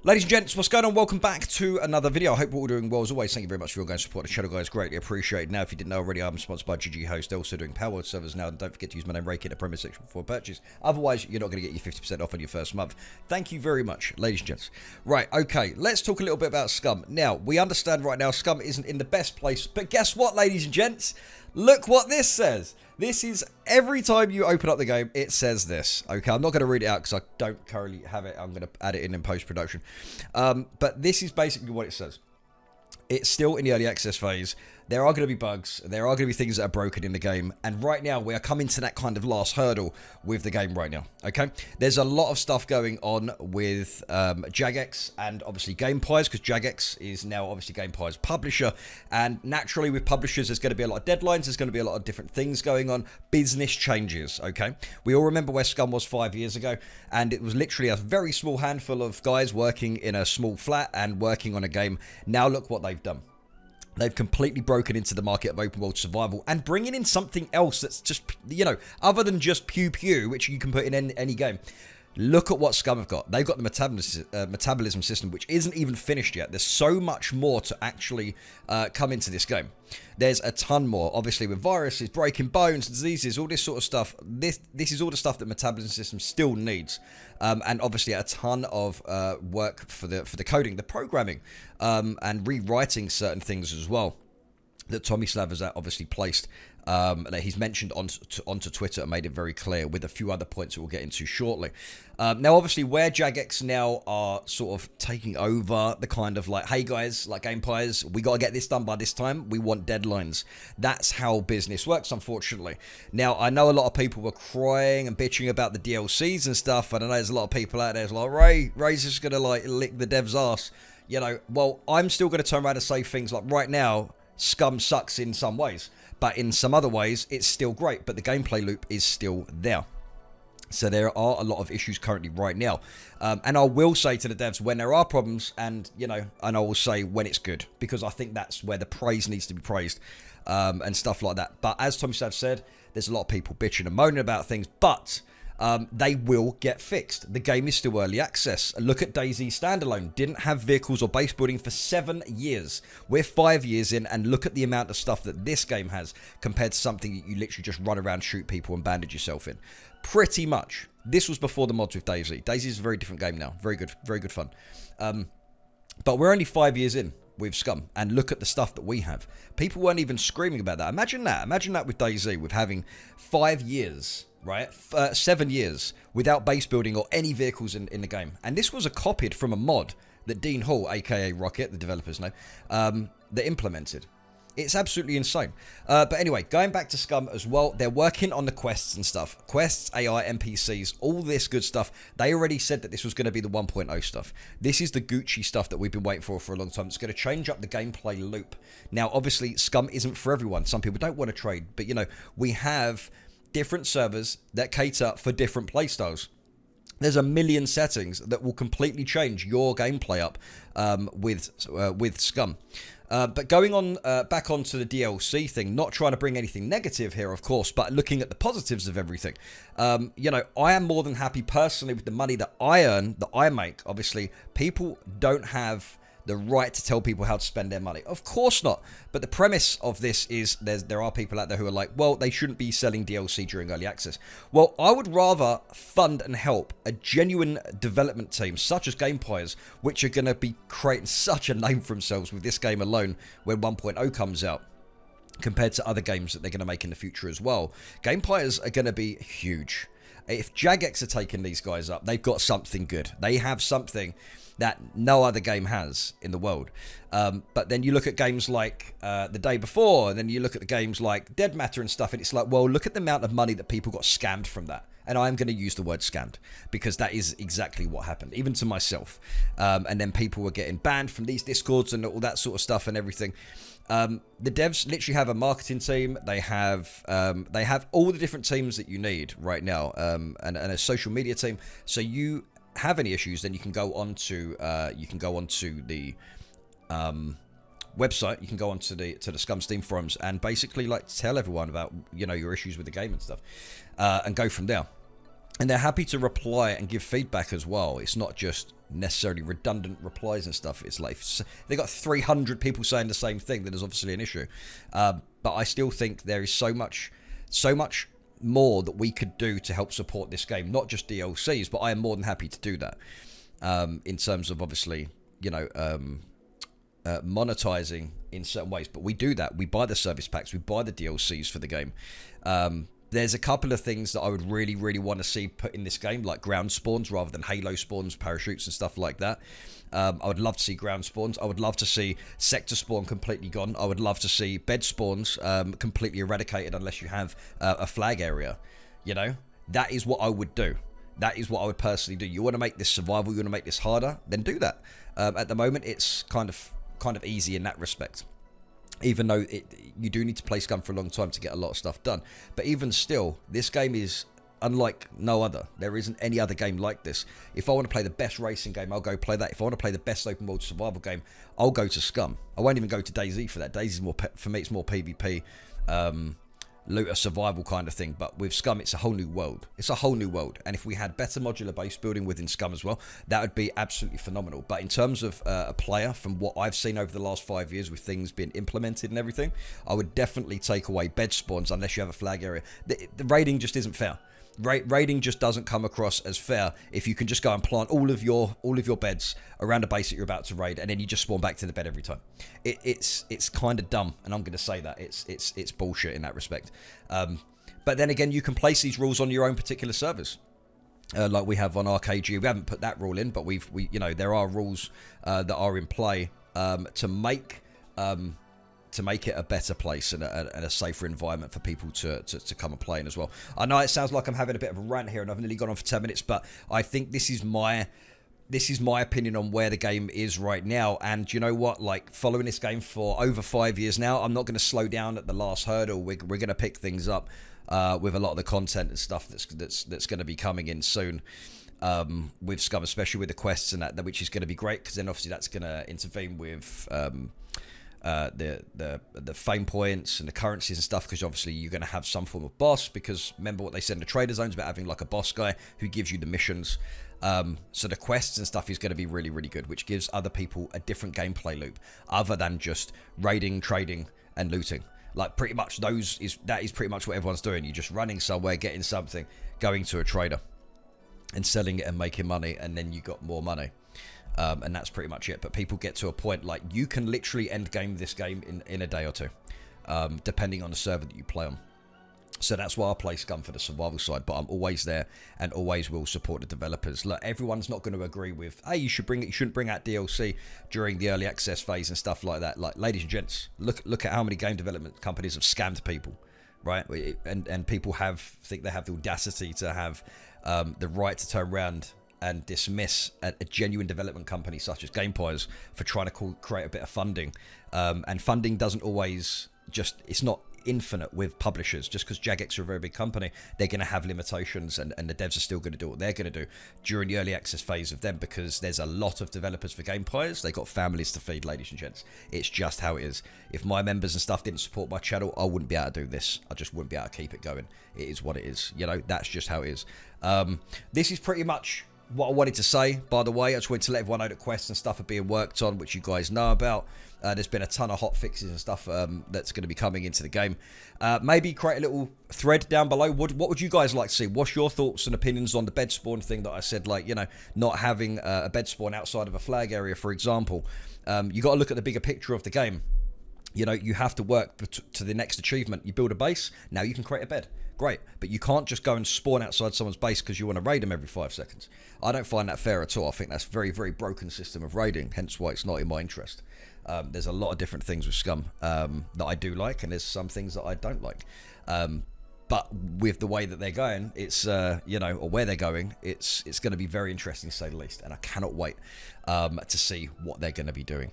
Ladies and gents, what's going on? Welcome back to another video. I hope we're all doing well as always. Thank you very much for your guys' support. The channel, guys, greatly appreciated. Now, if you didn't know already, I'm sponsored by GGHost. They're also doing Power servers now. And don't forget to use my name, RayKit, in the promo section before purchase. Otherwise, you're not going to get your 50% off on your first month. Thank you very much, ladies and gents. Right, okay, let's talk a little bit about Scum. Now, we understand right now Scum isn't in the best place. But guess what, ladies and gents? Look what this says. This is every time you open up the game, it says this. Okay, I'm not going to read it out because I don't currently have it. I'm going to add it in post-production. But this is basically what it says. It's still in the early access phase. There are going to be bugs. There are going to be things that are broken in the game. And right now, we are coming to that kind of last hurdle with the game right now. Okay? There's a lot of stuff going on with Jagex and obviously Enquiries, because Jagex is now obviously Enquiries' publisher. And naturally, with publishers, there's going to be a lot of deadlines. There's going to be a lot of different things going on. Business changes. Okay? We all remember where Scum was 5 years ago. And it was literally a very small handful of guys working in a small flat and working on a game. Now look what they've done. They've completely broken into the market of open world survival and bringing in something else that's just, you know, other than just pew pew, which you can put in any game. Look at what Scum have got. They've got the metabolism system, which isn't even finished yet. There's so much more to actually come into this game. There's a ton more. Obviously, with viruses, breaking bones, diseases, all this sort of stuff. This is all the stuff that metabolism system still needs. And obviously, a ton of work for the coding, the programming, and rewriting certain things as well. That Tommy Slav has obviously placed, that he's mentioned onto Twitter and made it very clear, with a few other points that we'll get into shortly. Now, obviously, where Jagex now are sort of taking over the kind of like, hey guys, like Enquiries, we got to get this done by this time. We want deadlines. That's how business works, unfortunately. Now, I know a lot of people were crying and bitching about the DLCs and stuff. And I know there's a lot of people out there like, Ray's just going to like lick the dev's ass. You know, well, I'm still going to turn around and say things like right now, Scum sucks in some ways, but in some other ways, it's still great, but the gameplay loop is still there. So there are a lot of issues currently right now. And I will say to the devs when there are problems, and, you know, and I will say when it's good, because I think that's where the praise needs to be praised, and stuff like that. But as Tommy Sav said, there's a lot of people bitching and moaning about things, but they will get fixed. The game is still early access. Look at DayZ standalone. Didn't have vehicles or base building for 7 years. We're 5 years in, and look at the amount of stuff that this game has compared to something that you literally just run around, shoot people, and bandage yourself in. Pretty much. This was before the mods with DayZ. DayZ is a very different game now. Very good fun. But we're only 5 years in with Scum, and look at the stuff that we have. People weren't even screaming about that. Imagine that. Imagine that with DayZ, with having 5 years... right, 7 years without base building or any vehicles in the game. And this was copied from a mod that Dean Hall, aka RayKit, the developer's name, that implemented. It's absolutely insane. But anyway, going back to Scum as well, they're working on the quests and stuff. Quests, AI, NPCs, all this good stuff. They already said that this was going to be the 1.0 stuff. This is the Gucci stuff that we've been waiting for a long time. It's going to change up the gameplay loop. Now, obviously, Scum isn't for everyone. Some people don't want to trade. But, you know, we have different servers that cater for different playstyles. There's a million settings that will completely change your gameplay up with Scum. But going on back onto the DLC thing, not trying to bring anything negative here, of course, but looking at the positives of everything. You know, I am more than happy personally with the money that I earn, that I make. Obviously, people don't have the right to tell people how to spend their money. Of course not. But the premise of this is there are people out there who are like, well, they shouldn't be selling DLC during early access. Well, I would rather fund and help a genuine development team such as Enquiries, which are going to be creating such a name for themselves with this game alone when 1.0 comes out, compared to other games that they're going to make in the future as well. Enquiries are going to be huge. If Jagex are taking these guys up, they've got something good. They have something that no other game has in the world. But then you look at games like The Day Before, and then you look at the games like Dead Matter and stuff, and it's like, well, look at the amount of money that people got scammed from that. And I'm going to use the word scammed, because that is exactly what happened, even to myself. And then people were getting banned from these Discords and all that sort of stuff and everything. The devs literally have a marketing team. They have all the different teams that you need right now, and a social media team. So you have any issues, then you can go onto the website. You can go onto the Scum Steam forums and basically like tell everyone about, you know, your issues with the game and stuff, and go from there. And they're happy to reply and give feedback as well. It's not just necessarily redundant replies and stuff. It's like they got 300 people saying the same thing. That is obviously an issue. But I still think there is so much more that we could do to help support this game. Not just DLCs, but I am more than happy to do that. In terms of obviously, monetizing in certain ways. But we do that. We buy the service packs. We buy the DLCs for the game. There's a couple of things that I would really, really want to see put in this game, like ground spawns rather than Halo spawns, parachutes and stuff like that. I would love to see ground spawns. I would love to see sector spawn completely gone. I would love to see bed spawns completely eradicated unless you have a flag area. That is what I would do. That is what I would personally do. You want to make this survival, you want to make this harder, then do that. At the moment, it's kind of easy in that respect. Even though you do need to play Scum for a long time to get a lot of stuff done. But even still, this game is unlike no other. There isn't any other game like this. If I want to play the best racing game, I'll go play that. If I want to play the best open world survival game, I'll go to Scum. I won't even go to DayZ for that. DayZ is more, for me, it's more PvP, looter survival kind of thing. But with Scum, it's a whole new world. It's a whole new world. And if we had better modular base building within Scum as well, that would be absolutely phenomenal. But in terms of a player, from what I've seen over the last 5 years with things being implemented and everything, I would definitely take away bed spawns unless you have a flag area. The raiding just isn't fair. Raiding just doesn't come across as fair if you can just go and plant all of your beds around a base that you're about to raid, and then you just spawn back to the bed every time. It's kind of dumb, and I'm going to say that it's bullshit in that respect. But then again, you can place these rules on your own particular servers, like we have on RKG. We haven't put that rule in, but there are rules that are in play to make it a better place and a safer environment for people to come and play in as well. I know it sounds like I'm having a bit of a rant here and I've nearly gone on for 10 minutes, but I think this is my opinion on where the game is right now. And you know what? Like, following this game for over 5 years now, I'm not going to slow down at the last hurdle. We're going to pick things up with a lot of the content and stuff that's going to be coming in soon. With Scum, especially with the quests and that, which is going to be great, because then obviously that's going to intervene with the fame points and the currencies and stuff, because obviously you're going to have some form of boss, because remember what they said in the trader zones about having like a boss guy who gives you the missions. So the quests and stuff is going to be really, really good, which gives other people a different gameplay loop other than just raiding, trading and looting. Like, pretty much that is pretty much what everyone's doing. You're just running somewhere, getting something, going to a trader and selling it and making money, and then you got more money. And that's pretty much it. But people get to a point, like, you can literally end game this game in a day or two, depending on the server that you play on. So that's why I play Scum for the survival side, but I'm always there and always will support the developers. Look, everyone's not going to agree with, hey, you shouldn't bring out DLC during the early access phase and stuff like that. Like, ladies and gents, look at how many game development companies have scammed people, right? And people think they have the audacity to have the right to turn around and dismiss a genuine development company such as Enquiries for trying to create a bit of funding. And funding doesn't always it's not infinite with publishers. Just because Jagex are a very big company, they're going to have limitations, and the devs are still going to do what they're going to do during the early access phase of them, because there's a lot of developers for Enquiries. They got families to feed, ladies and gents. It's just how it is. If my members and stuff didn't support my channel, I wouldn't be able to do this. I just wouldn't be able to keep it going. It is what it is. That's just how it is. This is pretty much what I wanted to say. By the way, I just wanted to let everyone know that quests and stuff are being worked on, which you guys know about. There's been a ton of hot fixes and stuff that's going to be coming into the game. Maybe create a little thread down below. What would you guys like to see? What's your thoughts and opinions on the bed spawn thing that I said? Like, not having a bed spawn outside of a flag area, for example. You got to look at the bigger picture of the game. You have to work to the next achievement. You build a base, now you can create a bed. Great, but you can't just go and spawn outside someone's base because you want to raid them every 5 seconds. I don't find that fair at all. I think that's a very, very broken system of raiding, hence why it's not in my interest. There's a lot of different things with Scum that I do like, and there's some things that I don't like. But with the way that they're going, it's, or where they're going, it's going to be very interesting to say the least, and I cannot wait to see what they're going to be doing.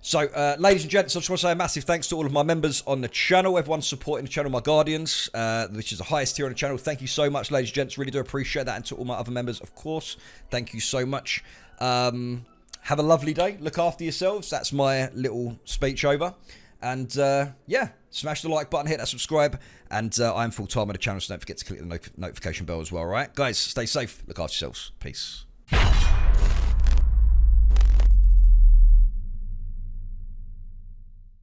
So, ladies and gents, I just want to say a massive thanks to all of my members on the channel, everyone supporting the channel, my Guardians, which is the highest tier on the channel. Thank you so much, ladies and gents. Really do appreciate that. And to all my other members, of course, thank you so much. Have a lovely day. Look after yourselves. That's my little speech over. And yeah, smash the like button, hit that subscribe, and I'm full-time on the channel, so don't forget to click the notification bell as well, all right? Guys, stay safe, look after yourselves. Peace.